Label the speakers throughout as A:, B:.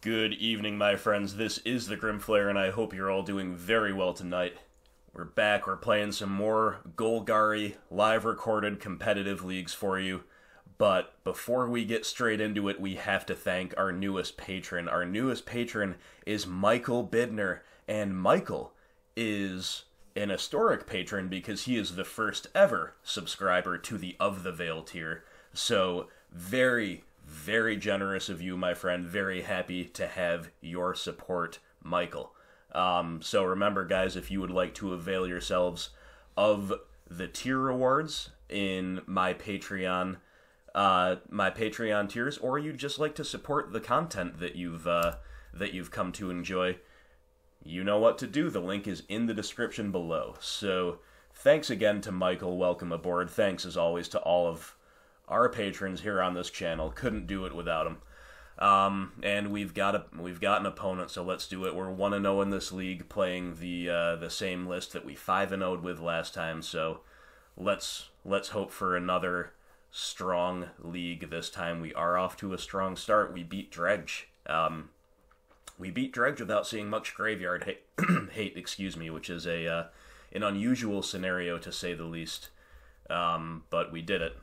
A: Good evening, my friends. This is the Grimflare, and I hope you're all doing very well tonight. We're back. We're playing some more Golgari live-recorded competitive leagues for you. But before we get straight into it, we have to thank our newest patron. Our newest patron is Michael Bidner, and Michael is an historic patron because he is the first ever subscriber to the Of the Veil tier. So, very generous of you, my friend. Very happy to have your support, Michael. So remember, guys, if you would like to avail yourselves of the tier rewards in my Patreon tiers, or you'd just like to support the content that you've come to enjoy, you know what to do. The link is in the description below. So thanks again to Michael. Welcome aboard. Thanks as always to all of our patrons here on this channel. Couldn't do it without them. And we've got an opponent, so let's do it. We're 1-0 in this league, playing the same list that we 5-0'd with last time. So let's hope for another strong league this time. We are off to a strong start. We beat Dredge. We beat Dredge without seeing much graveyard hate, excuse me, which is an unusual scenario to say the least. But we did it.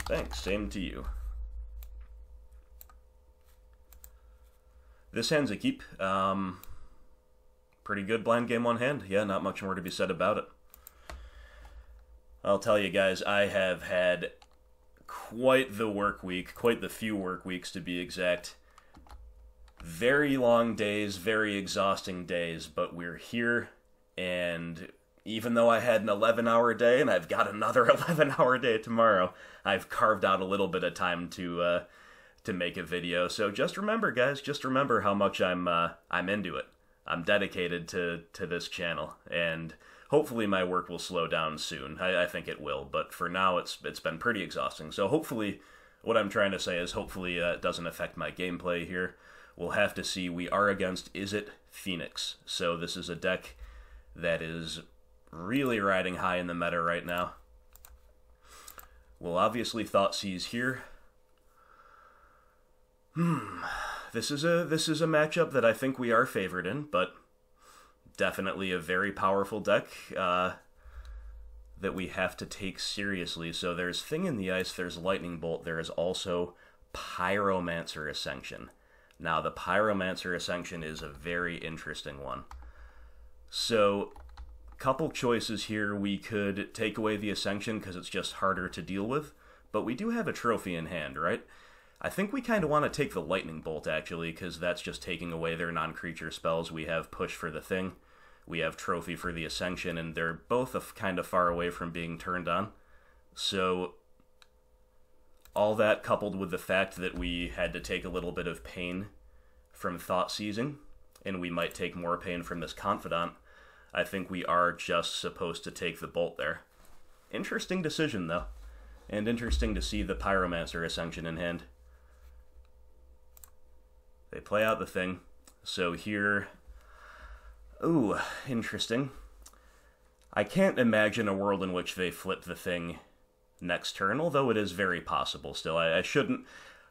A: Thanks, same to you. This hand's a keep. Pretty good blind game one hand. Yeah, not much more to be said about it. I'll tell you guys, I have had quite the work week, quite the few work weeks to be exact. Very long days, very exhausting days, but we're here, and even though I had an 11-hour day, and I've got another 11-hour day tomorrow, I've carved out a little bit of time to make a video. So just remember, guys, just remember how much I'm into it. I'm dedicated to this channel, and hopefully my work will slow down soon. I think it will, but for now it's been pretty exhausting. So hopefully, what I'm trying to say is hopefully it doesn't affect my gameplay here. We'll have to see. We are against Izzet Phoenix, so this is a deck that is really riding high in the meta right now. We'll obviously Thoughtseize here. This is a matchup that I think we are favored in, but definitely a very powerful deck that we have to take seriously. So there's Thing in the Ice, there's Lightning Bolt, there is also Pyromancer Ascension. Now the Pyromancer Ascension is a very interesting one. So couple choices here. We could take away the Ascension because it's just harder to deal with, but we do have a trophy in hand, right? I think we kind of want to take the Lightning Bolt, actually, because that's just taking away their non-creature spells. We have Push for the Thing, we have Trophy for the Ascension, and they're both kind of far away from being turned on. So all that coupled with the fact that we had to take a little bit of pain from Thoughtseizing, and we might take more pain from this Confidant, I think we are just supposed to take the Bolt there. Interesting decision, though. And interesting to see the Pyromancer Ascension in hand. They play out the Thing. So here... Ooh, interesting. I can't imagine a world in which they flip the Thing next turn, although it is very possible still. I shouldn't...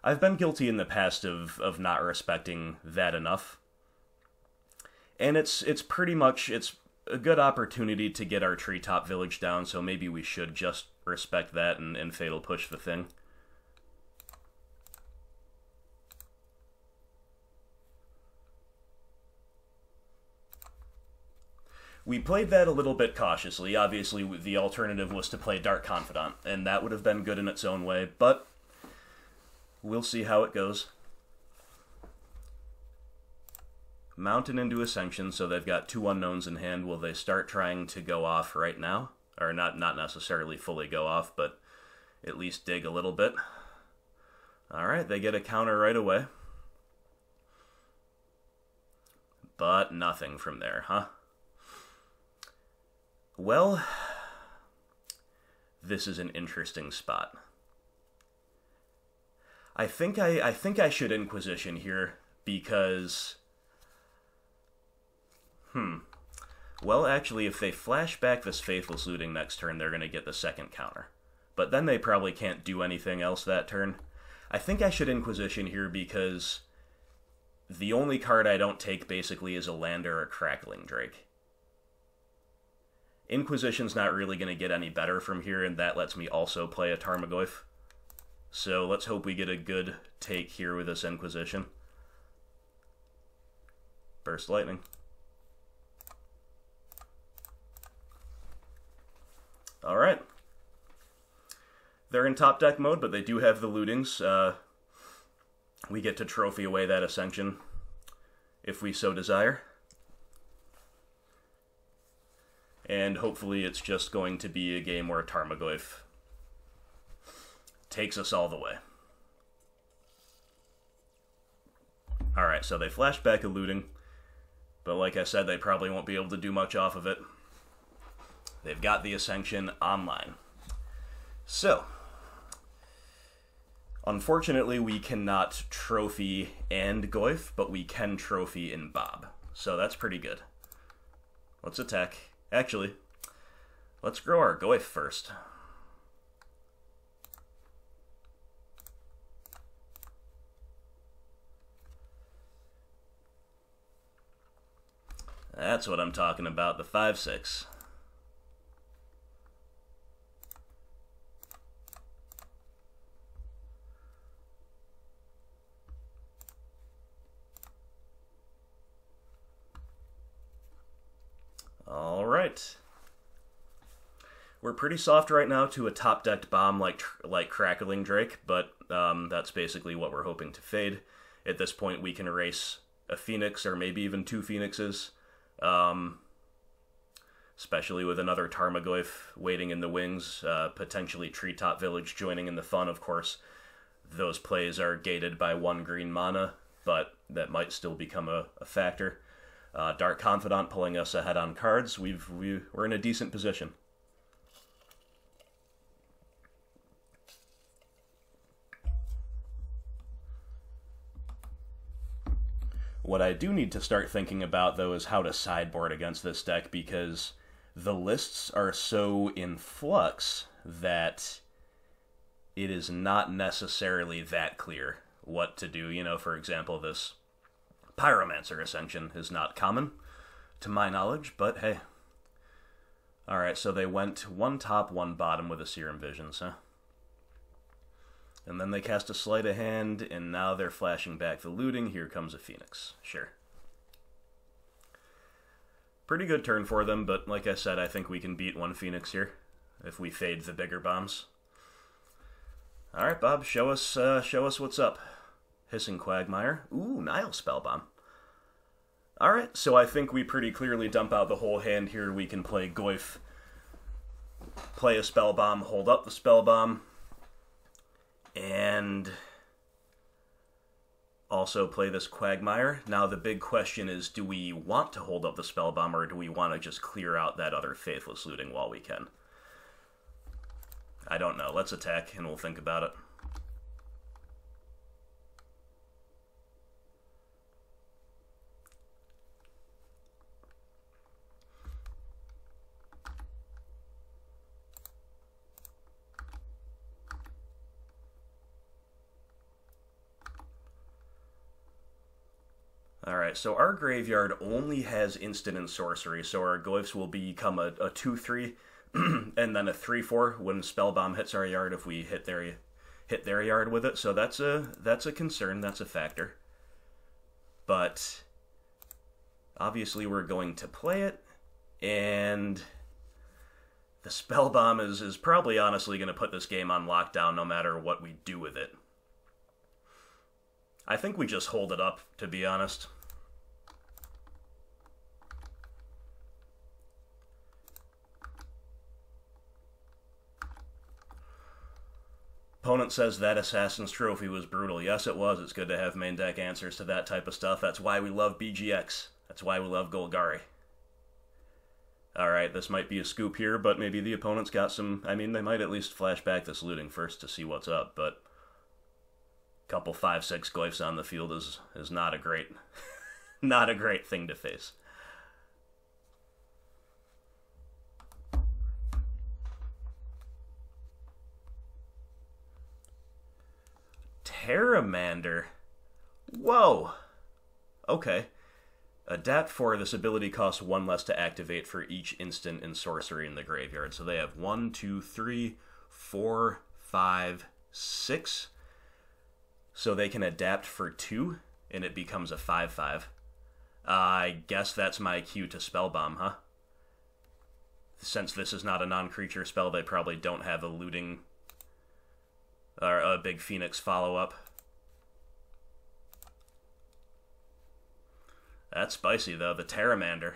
A: I've been guilty in the past of not respecting that enough. And it's pretty much... It's a good opportunity to get our treetop village down, so maybe we should just respect that and Fatal Push the Thing. We played that a little bit cautiously. Obviously, the alternative was to play Dark Confidant, and that would have been good in its own way, but we'll see how it goes. Mountain into Ascension, so they've got two unknowns in hand. Will they start trying to go off right now? Or not necessarily fully go off, but at least dig a little bit. Alright, they get a counter right away. But nothing from there, huh? Well, this is an interesting spot. I think I should Inquisition here, because... Well, actually, if they flash back this Faithless Looting next turn, they're going to get the second counter. But then they probably can't do anything else that turn. I think I should Inquisition here because the only card I don't take basically is a land or a Crackling Drake. Inquisition's not really going to get any better from here, and that lets me also play a Tarmogoyf. So let's hope we get a good take here with this Inquisition. Burst Lightning. Alright. They're in top deck mode, but they do have the lootings. We get to trophy away that Ascension, if we so desire. And hopefully it's just going to be a game where Tarmogoyf takes us all the way. Alright, so they flash back a looting, but like I said, they probably won't be able to do much off of it. They've got the Ascension online. So, unfortunately, we cannot trophy and Goyf, but we can trophy in Bob. So that's pretty good. Let's attack. Actually, let's grow our Goyf first. That's what I'm talking about, the 5/6. Alright. We're pretty soft right now to a top-decked bomb like Crackling Drake, but that's basically what we're hoping to fade. At this point, we can erase a Phoenix, or maybe even 2 Phoenixes. Especially with another Tarmogoyf waiting in the wings, potentially Treetop Village joining in the fun, of course. Those plays are gated by 1 green mana, but that might still become a factor. Dark Confidant pulling us ahead on cards. We're in a decent position. What I do need to start thinking about, though, is how to sideboard against this deck, because the lists are so in flux that it is not necessarily that clear what to do. You know, for example, this Pyromancer Ascension is not common, to my knowledge, but hey. Alright, so they went 1 top, 1 bottom with a Serum Visions, huh? And then they cast a Sleight of Hand, and now they're flashing back the looting. Here comes a Phoenix. Sure. Pretty good turn for them, but like I said, I think we can beat 1 Phoenix here if we fade the bigger bombs. Alright, Bob, show us what's up. Hissing Quagmire. Ooh, Nile Spellbomb. Alright, so I think we pretty clearly dump out the whole hand here. We can play Goyf, play a Spellbomb, hold up the Spellbomb, and also play this Quagmire. Now the big question is, do we want to hold up the Spellbomb, or do we want to just clear out that other Faithless looting while we can? I don't know. Let's attack, and we'll think about it. Alright, so our graveyard only has instant and sorcery, so our Goyfs will become a 2/3 and then a 3/4 when Spellbomb hits our yard if we hit their yard with it. So that's a concern, that's a factor. But obviously we're going to play it, and the Spellbomb is probably honestly going to put this game on lockdown no matter what we do with it. I think we just hold it up, to be honest. Opponent says that Assassin's Trophy was brutal. Yes, it was. It's good to have main deck answers to that type of stuff. That's why we love BGX. That's why we love Golgari. Alright, this might be a scoop here, but maybe the opponent's got some... I mean, they might at least flash back this looting first to see what's up, but... couple 5/6 Goyfs on the field is not a great not a great thing to face. Terramander. Whoa. Okay. Adapt 4, this ability costs 1 less to activate for each instant and sorcery in the graveyard. So they have 1, 2, 3, 4, 5, 6. So they can adapt for 2, and it becomes a 5/5. I guess that's my cue to Spellbomb, huh? Since this is not a non-creature spell, they probably don't have a looting or a big Phoenix follow-up. That's spicy, though. The Terramander.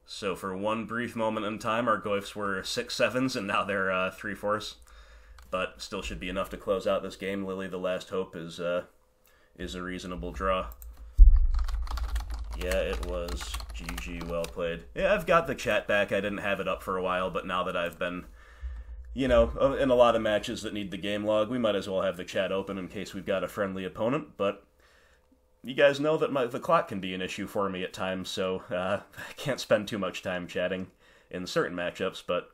A: So for one brief moment in time, our Goyfs were 6/7s, and now they're 3/4s. But still should be enough to close out this game. Lily, the Last Hope, is a reasonable draw. Yeah, it was. GG, well played. Yeah, I've got the chat back. I didn't have it up for a while, but now that I've been, in a lot of matches that need the game log, we might as well have the chat open in case we've got a friendly opponent. But you guys know that the clock can be an issue for me at times, so I can't spend too much time chatting in certain matchups, but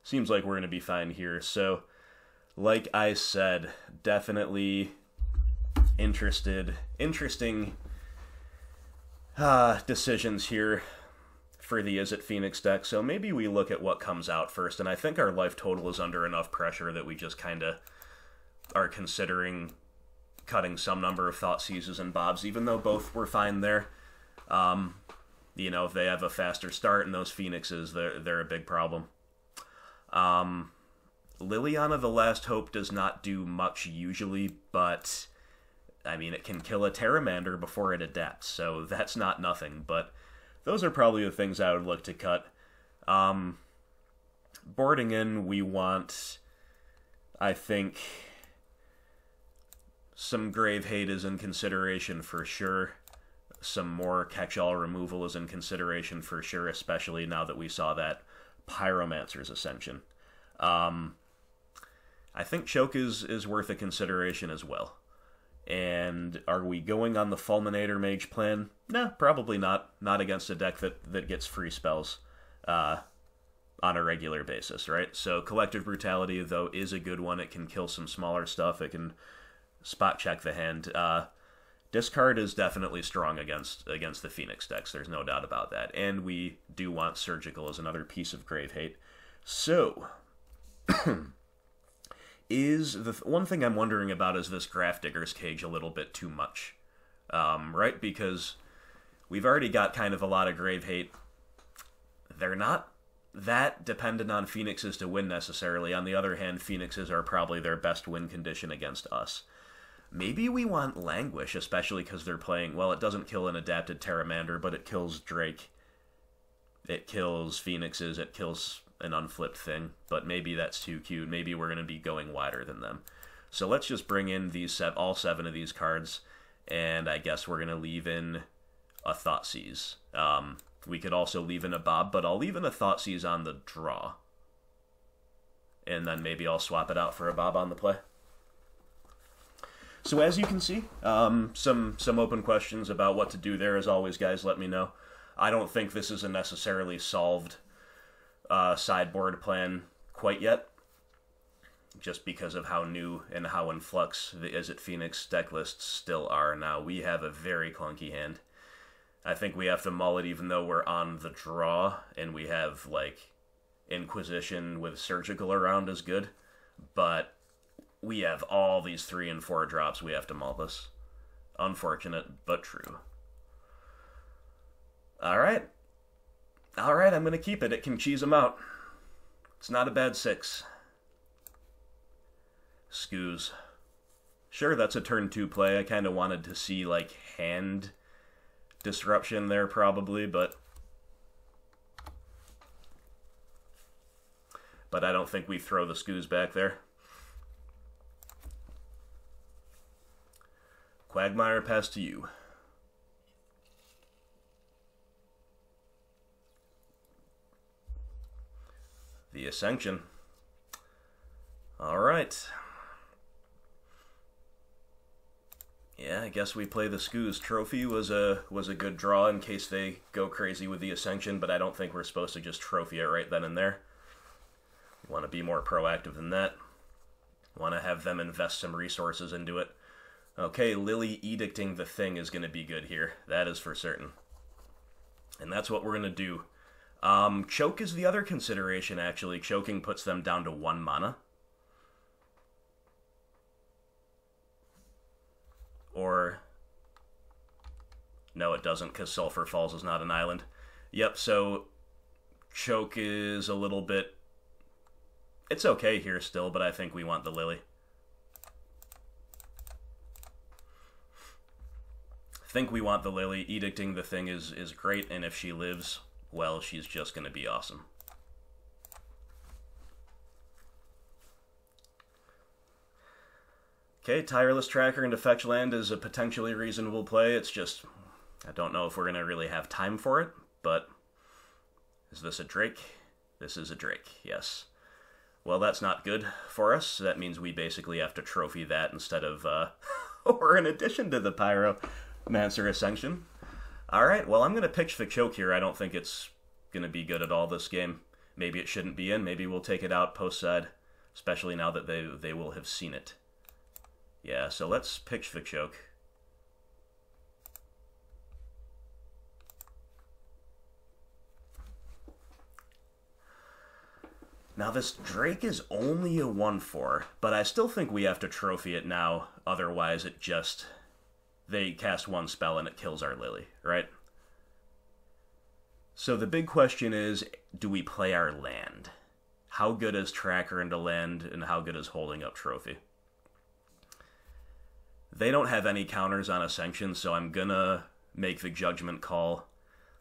A: seems like we're going to be fine here. So, like I said, definitely interesting decisions here for the Izzet Phoenix deck. So maybe we look at what comes out first, and I think our life total is under enough pressure that we just kind of are considering cutting some number of Thoughtseizes and Bobs, even though both were fine there. If they have a faster start, and those Phoenixes, they're a big problem. Liliana, the Last Hope, does not do much usually, but I mean, it can kill a Terramander before it adapts, so that's not nothing, but those are probably the things I would look to cut. Boarding in, we want, I think, some Grave Hate is in consideration for sure. Some more catch-all removal is in consideration for sure, especially now that we saw that Pyromancer's Ascension. I think Choke is worth a consideration as well. And are we going on the Fulminator Mage plan? No, probably not. Not against a deck that gets free spells on a regular basis, right? So Collective Brutality, though, is a good one. It can kill some smaller stuff. It can spot check the hand. Discard is definitely strong against the Phoenix decks. There's no doubt about that. And we do want Surgical as another piece of Grave Hate. So is the one thing I'm wondering about is this Grafdigger's Cage a little bit too much, right? Because we've already got kind of a lot of Grave Hate. They're not that dependent on Phoenixes to win necessarily. On the other hand, Phoenixes are probably their best win condition against us. Maybe we want Languish, especially because they're playing, well, it doesn't kill an adapted Terramander, but it kills Drake. It kills Phoenixes, it kills an unflipped thing, but maybe that's too cute. Maybe we're going to be going wider than them. So let's just bring in all 7 of these cards, and I guess we're going to leave in a Thoughtseize. We could also leave in a Bob, but I'll leave in a Thoughtseize on the draw. And then maybe I'll swap it out for a Bob on the play. So as you can see, some open questions about what to do there. As always, guys, let me know. I don't think this is a necessarily solved sideboard plan quite yet, just because of how new and how in flux the Izzet Phoenix deck lists still are now. We have a very clunky hand. I think we have to mull it even though we're on the draw, and we have, like, Inquisition with Surgical around is good, but we have all these 3 and 4 drops we have to mull this. Unfortunate, but true. Alright, I'm going to keep it. It can cheese them out. It's not a bad 6. Scoos. Sure, that's a turn 2 play. I kind of wanted to see, like, hand disruption there probably, but I don't think we throw the Scoos back there. Quagmire, pass to you. The Ascension. Alright. Yeah, I guess we play the Scoos. Trophy was a good draw in case they go crazy with the Ascension, but I don't think we're supposed to just trophy it right then and there. We want to be more proactive than that. Want to have them invest some resources into it. Okay, Lily edicting the thing is going to be good here. That is for certain. And that's what we're going to do. Choke is the other consideration, actually. Choking puts them down to 1 mana. Or... no, it doesn't, because Sulphur Falls is not an island. Yep, so... choke is a little bit... it's okay here still, but I think we want the Lily. Think we want the Lily. Edicting the thing is great, and if she lives, well, she's just going to be awesome. Okay, Tireless Tracker into Fetch Land is a potentially reasonable play. It's just, I don't know if we're going to really have time for it, but is this a Drake? This is a Drake, yes. Well, that's not good for us. That means we basically have to trophy that instead of, or in addition to the Pyromancer Ascension. Alright, well, I'm going to pitch the choke here. I don't think it's going to be good at all this game. Maybe it shouldn't be in. Maybe we'll take it out post-side, especially now that they will have seen it. Yeah, so let's pitch the choke. Now this Drake is only a 1/4, but I still think we have to trophy it now, otherwise it just... they cast one spell and it kills our Lily, right? So the big question is, do we play our land? How good is Tracker into land, and how good is holding up trophy? They don't have any counters on Ascension, so I'm gonna make the judgment call.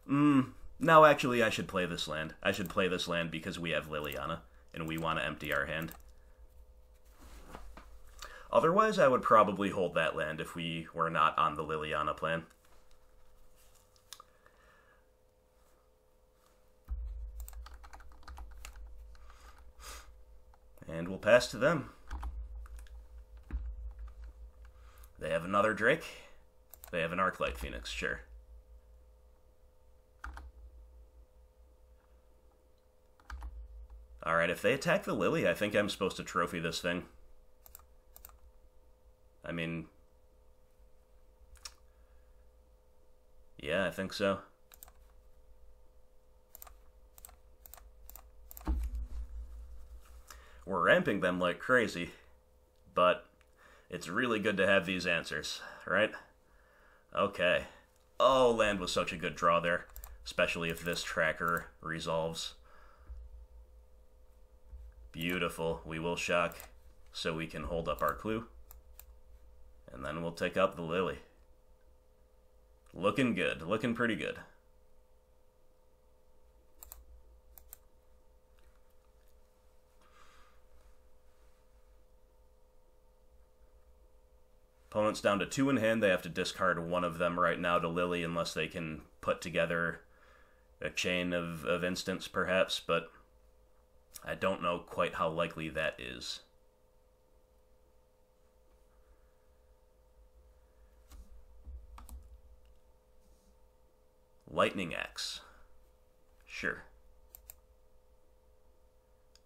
A: No, actually, I should play this land. I should play this land because we have Liliana, and we want to empty our hand. Otherwise, I would probably hold that land if we were not on the Liliana plan. And we'll pass to them. They have another Drake. They have an Arclight Phoenix, sure. Alright, if they attack the Lily, I think I'm supposed to trophy this thing. I mean... yeah, I think so. We're ramping them like crazy, but it's really good to have these answers, right? Okay. Oh, land was such a good draw there, especially if this Tracker resolves. Beautiful. We will shock so we can hold up our clue. And then we'll take out the Lily. Looking good. Looking pretty good. Opponent's down to 2 in hand. They have to discard one of them right now to Lily unless they can put together a chain of instants, perhaps, but I don't know quite how likely that is. Lightning Axe. Sure.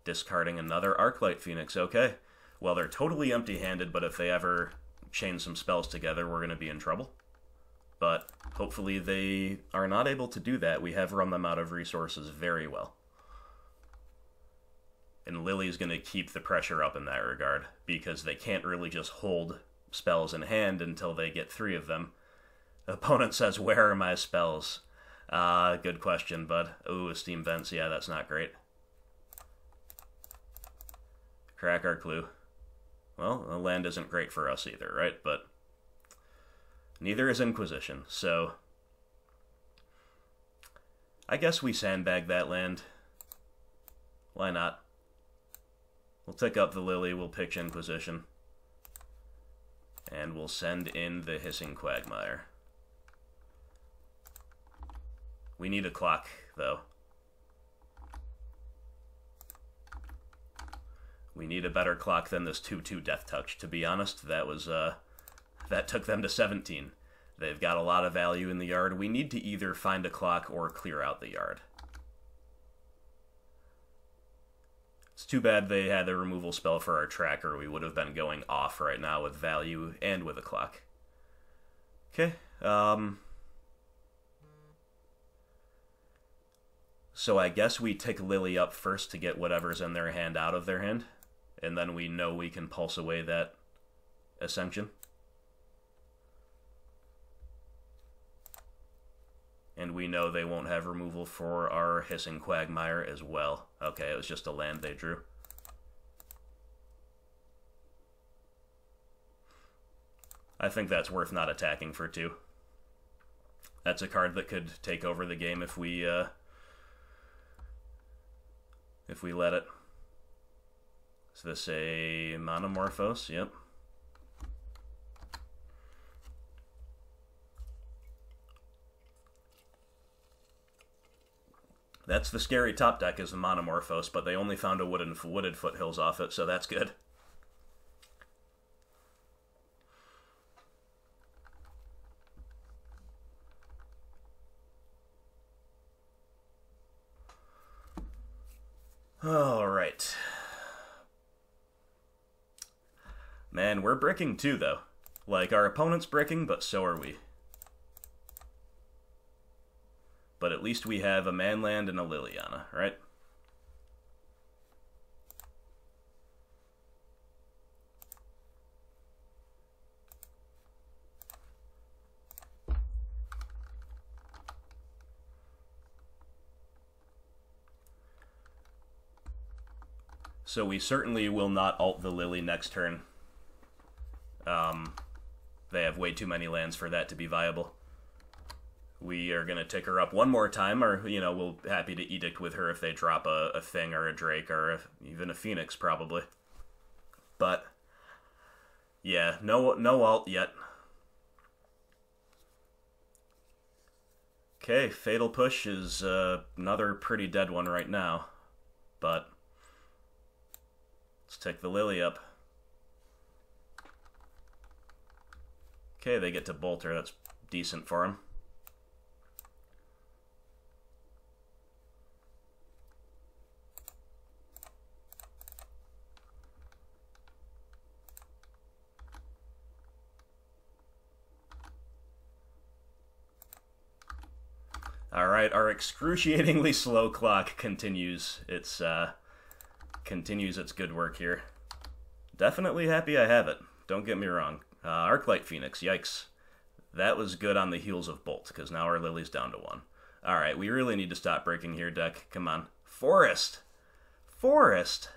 A: Discarding another Arclight Phoenix. Okay. Well, they're totally empty-handed, but if they ever chain some spells together, we're going to be in trouble. But hopefully they are not able to do that. We have run them out of resources very well. And Lily's going to keep the pressure up in that regard, because they can't really just hold spells in hand until they get 3 of them. The opponent says, where are my spells? Good question, bud. Ooh, Esteem Vents, yeah, that's not great. Crack our clue. Well, the land isn't great for us either, right? But neither is Inquisition, so I guess we sandbag that land. Why not? We'll take up the Lily, we'll pitch Inquisition, and we'll send in the Hissing Quagmire. We need a clock, though. We need a better clock than this 2/2 Death Touch. To be honest, that was That took them to 17. They've got a lot of value in the yard. We need to either find a clock or clear out the yard. It's too bad they had the removal spell for our tracker. We would have been going off right now with value and with a clock. Okay. So I guess we take Lily up first to get whatever's in their hand out of their hand. And then we know we can pulse away that Ascension. And we know they won't have removal for our Hissing Quagmire as well. Okay, it was just a land they drew. I think that's worth not attacking for 2. That's a card that could take over the game if we let it. Is this a Monomorphose? Yep. That's the scary top deck, is the Monomorphose, but they only found a wooded foothills off it, so that's good. Alright. Man, we're bricking too, though. Like, our opponent's bricking, but so are we. But at least we have a Manland and a Liliana, right? So we certainly will not ult the Lily next turn. They have way too many lands for that to be viable. We are going to tick her up one more time, or, you know, we'll happy to edict with her if they drop a Thing or a Drake or even a Phoenix, probably. But, yeah, no ult yet. Okay, Fatal Push is another pretty dead one right now, but let's tick the Lily up. Okay, they get to bolt her. That's decent for him. Alright, our excruciatingly slow clock continues its good work here. Definitely happy I have it. Don't get me wrong. Arclight Phoenix, yikes. That was good on the heels of Bolt, because now our Lily's down to 1. Alright, we really need to stop breaking here, deck. Come on. Forest! Forest!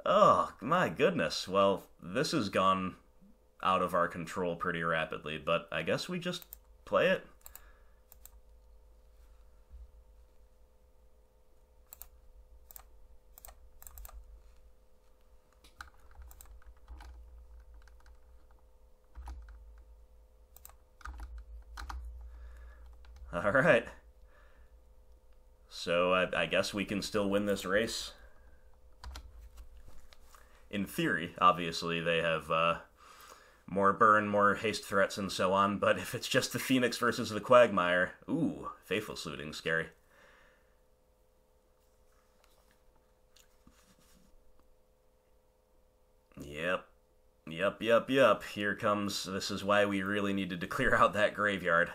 A: Oh, my goodness. Well, this has gone out of our control pretty rapidly, but I guess we just play it. Alright. So I guess we can still win this race. In theory, obviously, they have more burn, more haste threats, and so on, but if it's just the Phoenix versus the Quagmire, ooh, Faithful Saluting, scary. Yep. Here comes, this is why we really needed to clear out that graveyard.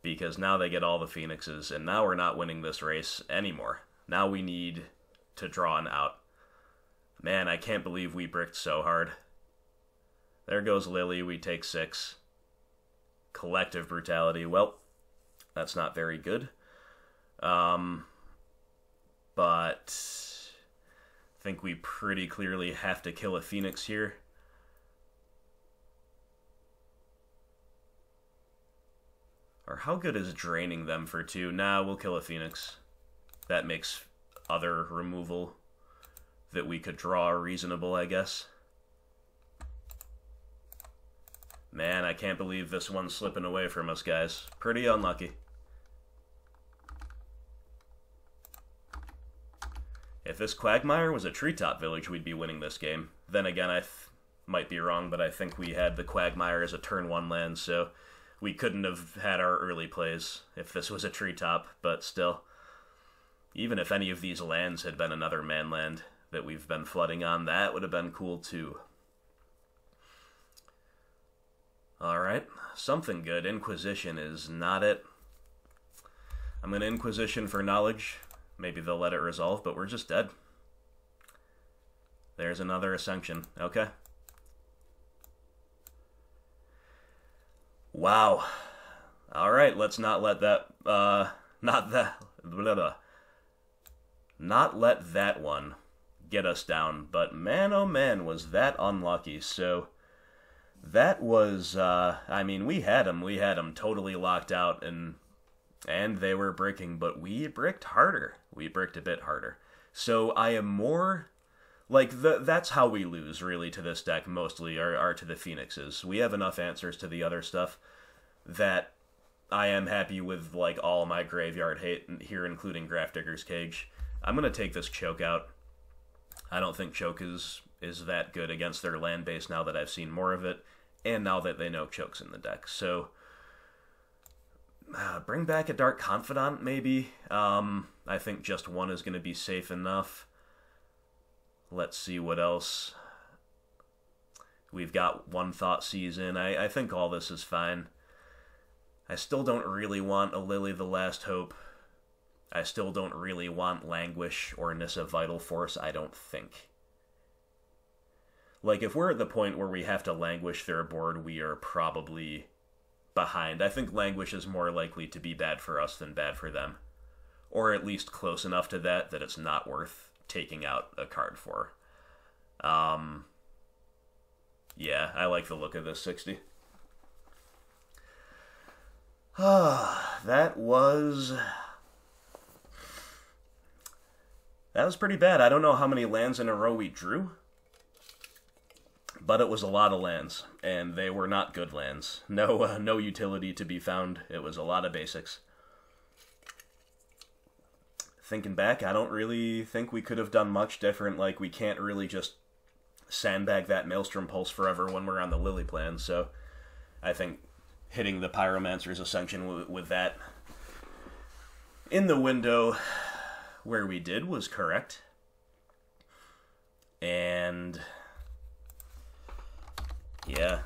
A: Because now they get all the Phoenixes, and now we're not winning this race anymore. Now we need to draw an out. Man, I can't believe we bricked so hard. There goes Lily, we take 6. Collective Brutality, well, that's not very good. But I think we pretty clearly have to kill a Phoenix here. Or how good is draining them for 2? Nah, we'll kill a Phoenix. That makes other removal that we could draw reasonable, I guess. Man, I can't believe this one's slipping away from us, guys. Pretty unlucky. If this Quagmire was a treetop village, we'd be winning this game. Then again, might be wrong, but I think we had the Quagmire as a turn 1 land, so we couldn't have had our early plays if this was a treetop, but still. Even if any of these lands had been another man land that we've been flooding on, that would have been cool too. Alright, something good. Inquisition is not it. I'm going to Inquisition for knowledge. Maybe they'll let it resolve, but we're just dead. There's another Ascension. Okay. Wow. Alright, let's not let that, not let that one get us down. But man, oh man, was that unlucky. So, that was, I mean, we had them totally locked out, and they were bricking, but we bricked harder. We bricked a bit harder. So, I am more... Like, that's how we lose, really, to this deck, mostly, are to the Phoenixes. We have enough answers to the other stuff that I am happy with, like, all my graveyard hate here, including Grafdigger's Cage. I'm going to take this Choke out. I don't think Choke is that good against their land base now that I've seen more of it, and now that they know Choke's in the deck. So, bring back a Dark Confidant, maybe. I think just one is going to be safe enough. Let's see what else. We've got one Thought Season. I think all this is fine. I still don't really want a Lily the Last Hope. I still don't really want Languish or Nissa Vital Force, I don't think. Like, if we're at the point where we have to Languish their board, we are probably behind. I think Languish is more likely to be bad for us than bad for them. Or at least close enough to that it's not worth taking out a card for. Yeah, I like the look of this 60. That was pretty bad. I don't know how many lands in a row we drew, but it was a lot of lands, and they were not good lands. No utility to be found. It was a lot of basics. Thinking back, I don't really think we could have done much different. Like, we can't really just sandbag that Maelstrom Pulse forever when we're on the Lily plan, so I think hitting the Pyromancer's Ascension with that in the window where we did was correct. And yeah,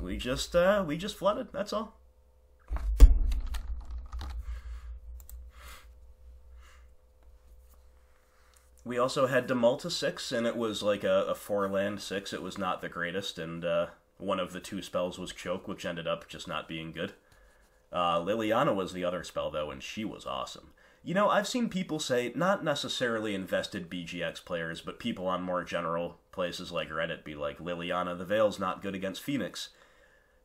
A: we just flooded, that's all. We also had Demolta 6, and it was like a 4-land 6. It was not the greatest, and one of the 2 spells was Choke, which ended up just not being good. Liliana was the other spell, though, and she was awesome. You know, I've seen people say, not necessarily invested BGX players, but people on more general places like Reddit be like, Liliana the Veil's not good against Phoenix,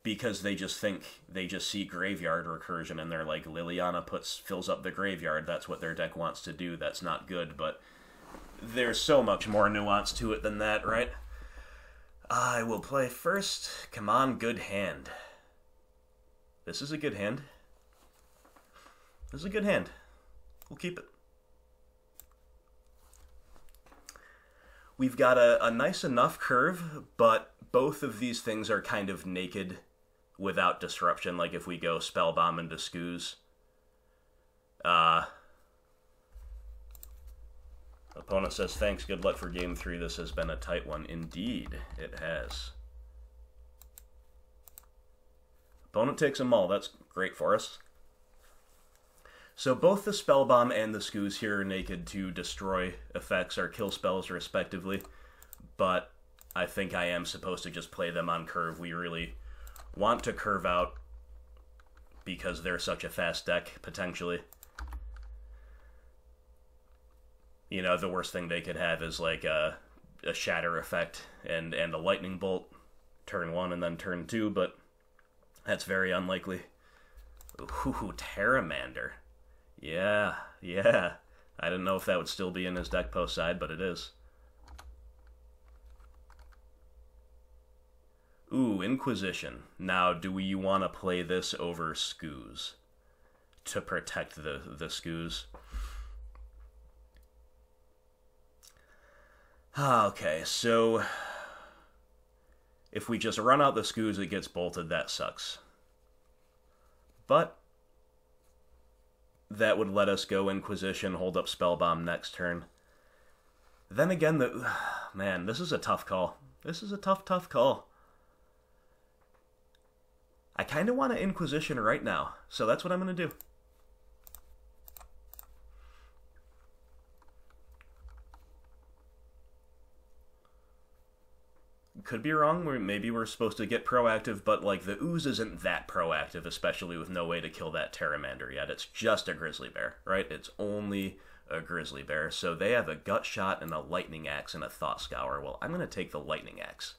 A: because they just see graveyard recursion, and they're like, Liliana fills up the graveyard, that's what their deck wants to do, that's not good, but there's so much more nuance to it than that, right? I will play first. Come on, good hand. This is a good hand. This is a good hand. We'll keep it. We've got a nice enough curve, but both of these things are kind of naked without disruption, like if we go Spellbomb into Skoos. Opponent says, thanks, good luck for Game 3. This has been a tight one. Indeed, it has. Opponent takes them all. That's great for us. So both the Spellbomb and the Skoos here are naked to destroy effects or kill spells, respectively. But I think I am supposed to just play them on curve. We really want to curve out because they're such a fast deck, potentially. You know, the worst thing they could have is like a Shatter effect and a Lightning Bolt turn 1 and then turn 2, but that's very unlikely. Ooh, Terramander. Yeah. I didn't know if that would still be in his deck post side, but it is. Ooh, Inquisition. Now, do we want to play this over Skoos to protect the Skoos? Okay, so If we just run out the Skoos, it gets bolted. That sucks. But that would let us go Inquisition, hold up Spellbomb next turn. Then again, man, this is a tough call. This is a tough call. I kind of want to Inquisition right now, so that's what I'm going to do. Could be wrong. Maybe we're supposed to get proactive, but like the Ooze isn't that proactive, especially with no way to kill that Pteramander yet. It's just a Grizzly Bear, right? It's only a Grizzly Bear. So they have a Gut Shot and a Lightning Axe and a Thought Scour. Well, I'm going to take the Lightning Axe.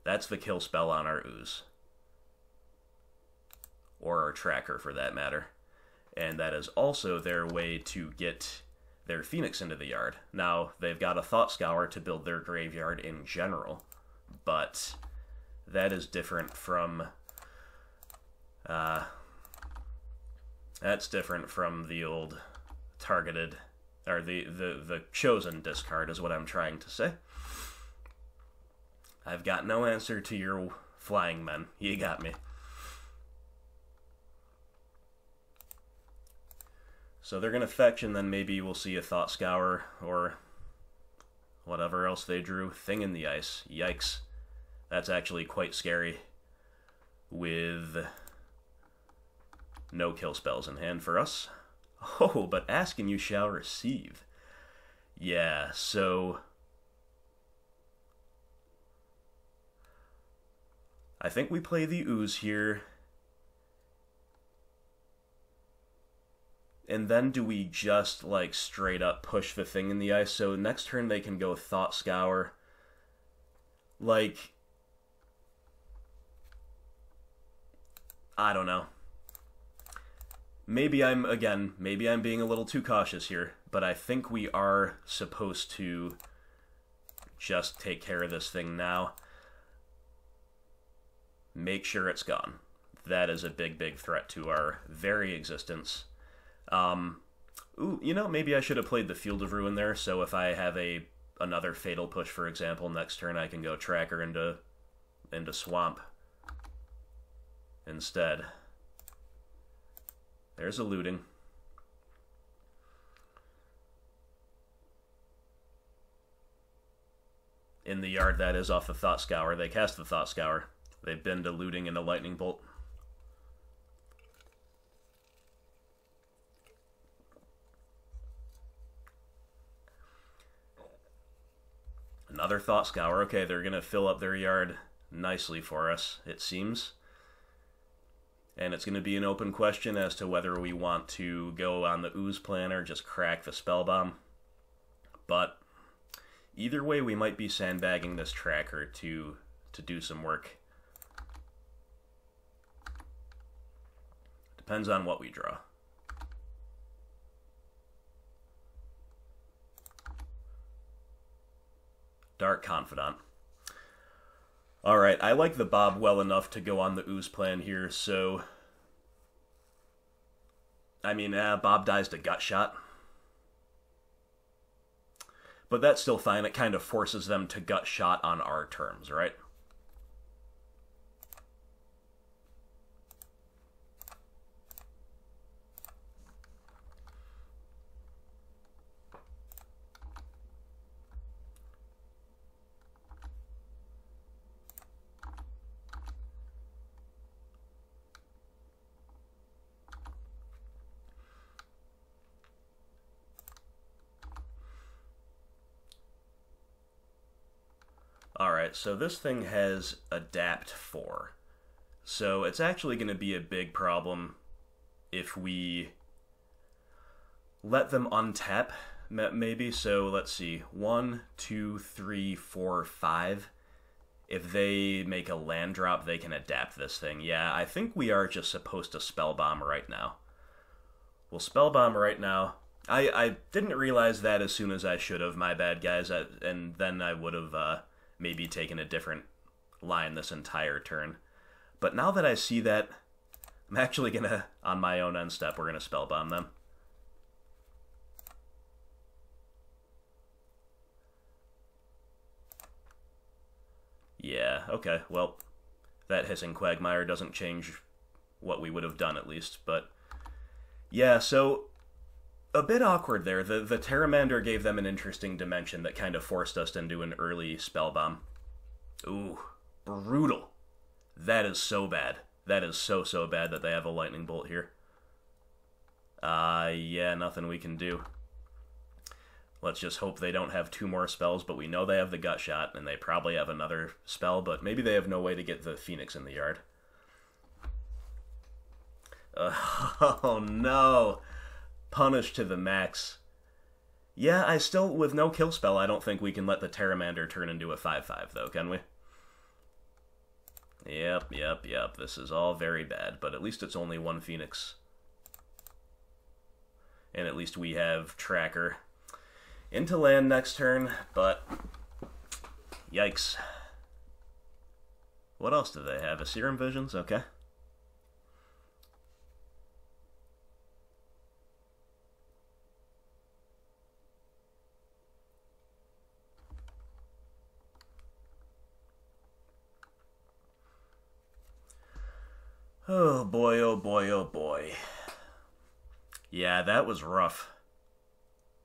A: That's the kill spell on our Ooze. Or our Tracker, for that matter. And that is also their way to get their Phoenix into the yard. Now, they've got a Thought Scour to build their graveyard in general. But that is different from that's different from the old targeted, or the chosen discard is what I'm trying to say. I've got no answer to your flying men. You got me. So they're going to fetch, and then maybe we'll see a Thought Scour or whatever else they drew. Thing in the Ice. Yikes. That's actually quite scary with no kill spells in hand for us. Oh, but ask and you shall receive. Yeah, so I think we play the Ooze here. And then do we just, like, straight up push the Thing in the Ice? So next turn they can go Thought Scour. Like, I don't know. Maybe I'm being a little too cautious here, but I think we are supposed to just take care of this thing now. Make sure it's gone. That is a big threat to our very existence. Ooh, you know, maybe I should have played the Field of Ruin there, so if I have another Fatal Push, for example, next turn I can go Tracker into Swamp instead. There's a looting. In the yard, that is, off the Thought Scour. They cast the Thought Scour. They've been to looting and a Lightning Bolt. Another Thought Scour. Okay, they're going to fill up their yard nicely for us, it seems. And it's going to be an open question as to whether we want to go on the Ooze plan or just crack the Spellbomb. But either way, we might be sandbagging this Tracker to do some work. Depends on what we draw. Dark Confidant. Alright, I like the Bob well enough to go on the Ooze plan here, so I mean, Bob dies to Gut Shot. But that's still fine. It kind of forces them to Gut Shot on our terms, right? Alright, so this thing has Adapt 4. So it's actually going to be a big problem if we let them untap, maybe. So let's see, 1, 2, 3, 4, 5. If they make a land drop, they can adapt this thing. Yeah, I think we are just supposed to Spellbomb right now. We'll Spellbomb right now. I didn't realize that as soon as I should have, my bad, guys, and then I would have maybe taken a different line this entire turn. But now that I see that, I'm actually going to, on my own end step, we're going to Spellbomb them. Yeah, okay, well, that hissing quagmire doesn't change what we would have done, at least, but... Yeah, so... A bit awkward there. The Pteramander gave them an interesting dimension that kind of forced us into an early spell bomb. Ooh, brutal. That is so bad. That is so bad that they have a lightning bolt here. Yeah, nothing we can do. Let's just hope they don't have 2 more spells, but we know they have the gut shot, and they probably have another spell, but maybe they have no way to get the Phoenix in the yard. Oh no! Punished to the max. Yeah, I still, with no kill spell, I don't think we can let the Pteramander turn into a 5/5, though, can we? Yep. This is all very bad, but at least it's only 1 Phoenix. And at least we have Tracker into land next turn, but yikes. What else do they have? A Serum Visions? Okay. Oh boy, oh boy, oh boy. Yeah, that was rough.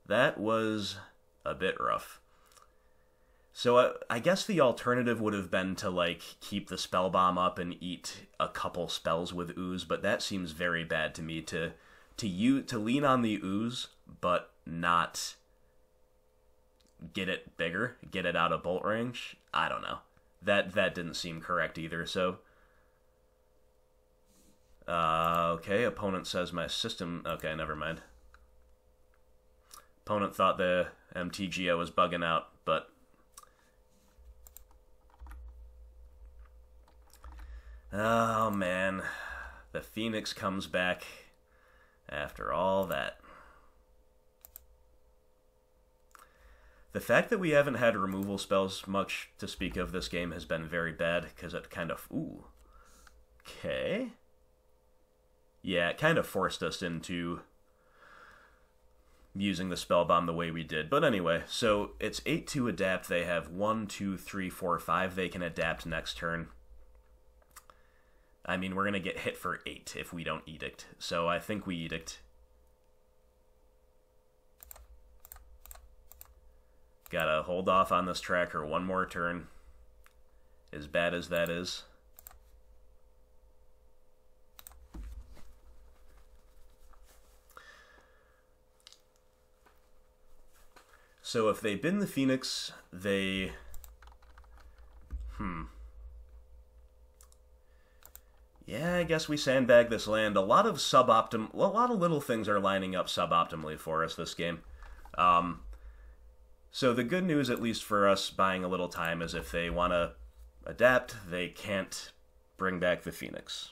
A: That was a bit rough. So I guess the alternative would have been to, like, keep the spell bomb up and eat a couple spells with ooze, but that seems very bad to me, to lean on the ooze, but not get it bigger, get it out of bolt range. I don't know. That didn't seem correct either, so... Okay, opponent says my system... Okay, never mind. Opponent thought the MTGO was bugging out, but... Oh, man. The Phoenix comes back after all that. The fact that we haven't had removal spells much to speak of this game has been very bad, because it kind of... Ooh. Okay. Yeah, it kind of forced us into using the spell bomb the way we did. But anyway, so it's 8 to adapt. They have 1, 2, 3, 4, 5 they can adapt next turn. I mean, we're going to get hit for 8 if we don't Edict. So I think we Edict. Gotta hold off on this tracker 1 more turn. As bad as that is. So if they bin the Phoenix, they... Yeah, I guess we sandbag this land. A lot of little things are lining up suboptimally for us this game. So the good news, at least for us buying a little time, is if they want to adapt, they can't bring back the Phoenix.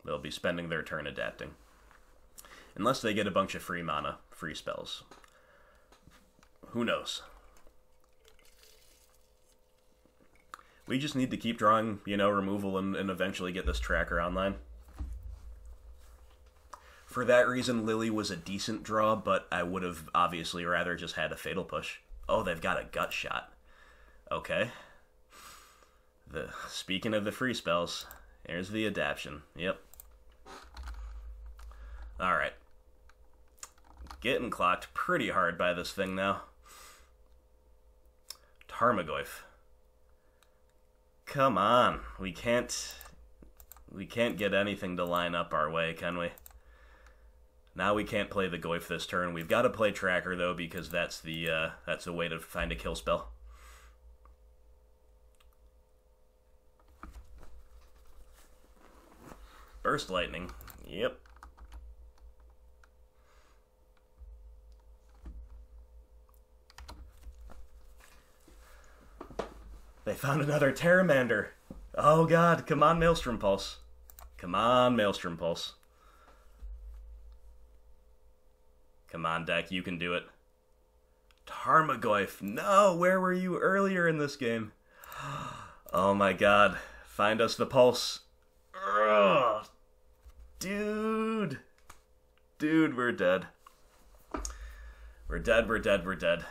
A: They'll be spending their turn adapting. Unless they get a bunch of free mana, free spells. Who knows? We just need to keep drawing, removal and eventually get this tracker online. For that reason, Lily was a decent draw, but I would have obviously rather just had a Fatal Push. Oh, they've got a Gut Shot. Okay. Speaking of the free spells, here's the adaption. Yep. Alright. Getting clocked pretty hard by this thing now. Tarmogoyf. Come on. We can't get anything to line up our way, can we? Now we can't play the Goyf this turn. We've got to play Tracker, though, because that's the way to find a kill spell. Burst Lightning. Yep. They found another Pteramander. Oh god, come on, Maelstrom Pulse. Come on, Maelstrom Pulse. Come on, deck, you can do it. Tarmogoyf, no, where were you earlier in this game? Oh my god, find us the Pulse. Ugh. Dude. Dude, we're dead. We're dead.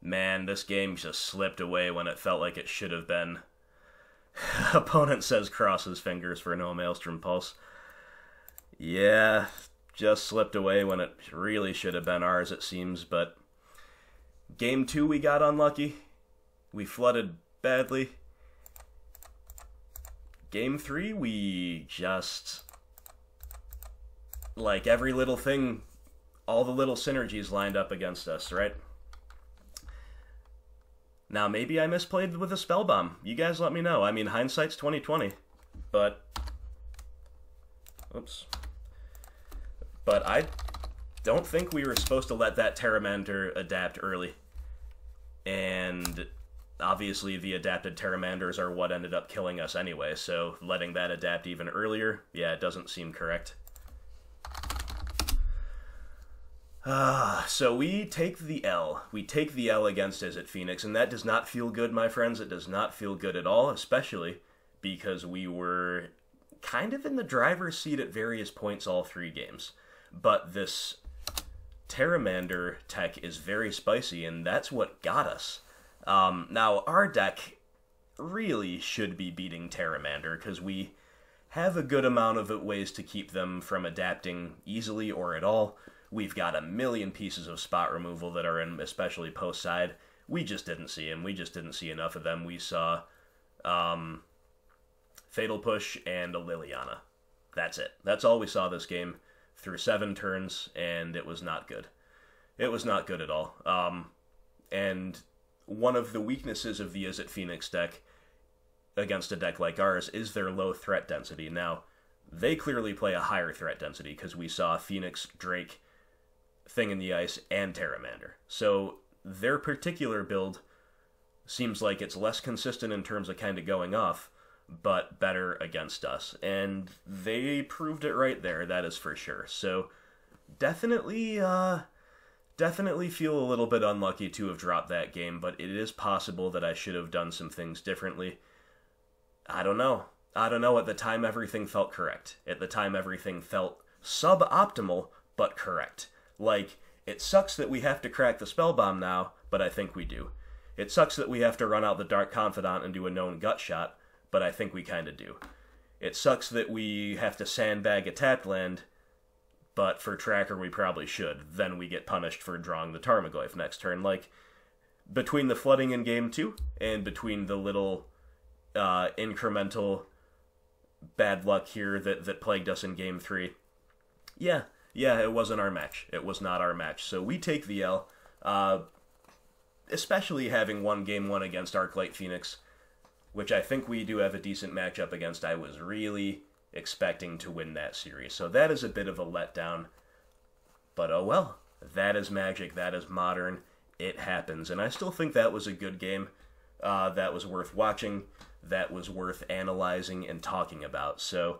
A: Man, this game just slipped away when it felt like it should have been. Opponent says crosses fingers for no Maelstrom Pulse. Yeah, just slipped away when it really should have been ours, it seems, but Game 2 we got unlucky. We flooded badly. Game 3 we just... like, every little thing, all the little synergies lined up against us, right? Now, maybe I misplayed with a spell bomb. You guys let me know. I mean, hindsight's 20/20, but... oops. But I don't think we were supposed to let that Pteramander adapt early. And obviously the adapted Pteramanders are what ended up killing us anyway, so letting that adapt even earlier, yeah, it doesn't seem correct. So we take the L. We take the L against Izzet Phoenix, and that does not feel good, my friends. It does not feel good at all, especially because we were kind of in the driver's seat at various points all 3 games. But this Pteramander tech is very spicy, and that's what got us. Now, our deck really should be beating Pteramander, because we have a good amount of ways to keep them from adapting easily or at all. We've got a million pieces of spot removal that are in, especially post-side. We just didn't see them. We just didn't see enough of them. We saw Fatal Push and a Liliana. That's it. That's all we saw this game through 7 turns, and it was not good. It was not good at all. And one of the weaknesses of the Izzet Phoenix deck against a deck like ours is their low threat density. Now, they clearly play a higher threat density because we saw Phoenix, Drake, Thing in the Ice, and Pteramander. So their particular build seems like it's less consistent in terms of kind of going off, but better against us. And they proved it right there, that is for sure. So definitely feel a little bit unlucky to have dropped that game, but it is possible that I should have done some things differently. I don't know. At the time, everything felt correct. At the time, everything felt suboptimal, but correct. Like, it sucks that we have to crack the spell bomb now, but I think we do. It sucks that we have to run out the Dark Confidant and do a known gut shot, but I think we kind of do. It sucks that we have to sandbag a tapped land, but for Tracker we probably should. Then we get punished for drawing the Tarmogoyf next turn. Like, between the flooding in Game 2 and between the little incremental bad luck here that plagued us in Game 3, yeah, it wasn't our match. It was not our match. So we take the L, especially having won Game 1 against Arclight Phoenix, which I think we do have a decent matchup against. I was really expecting to win that series. So that is a bit of a letdown. But oh well. That is Magic. That is Modern. It happens. And I still think that was a good game. That was worth watching. That was worth analyzing and talking about. So,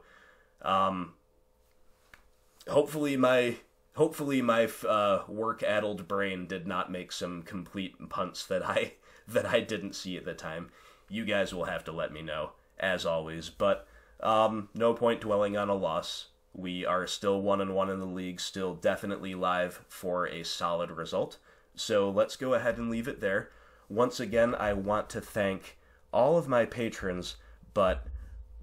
A: hopefully my work-addled brain did not make some complete punts that I didn't see at the time. You guys will have to let me know, as always. But no point dwelling on a loss. We are still 1-1 in the league, still definitely live for a solid result. So let's go ahead and leave it there. Once again, I want to thank all of my patrons, but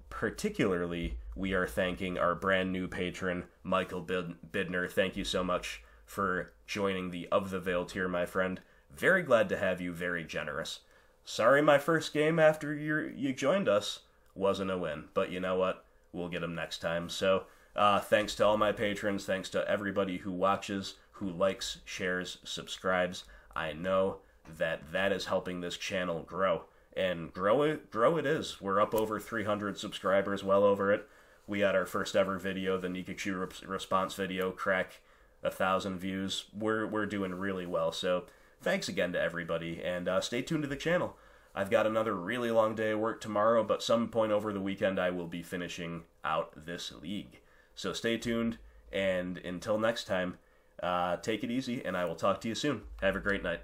A: particularly we are thanking our brand new patron, Michael Bidner. Thank you so much for joining the Of the Veil tier, my friend. Very glad to have you, very generous. Sorry my first game after you joined us wasn't a win, but you know what? We'll get them next time. So thanks to all my patrons, thanks to everybody who watches, who likes, shares, subscribes. I know that is helping this channel grow. And grow it is. We're up over 300 subscribers, well over it. We had our first ever video, the Nikachu response video, crack 1,000 views. We're doing really well, so thanks again to everybody, and stay tuned to the channel. I've got another really long day of work tomorrow, but some point over the weekend I will be finishing out this league. So stay tuned, and until next time, take it easy, and I will talk to you soon. Have a great night.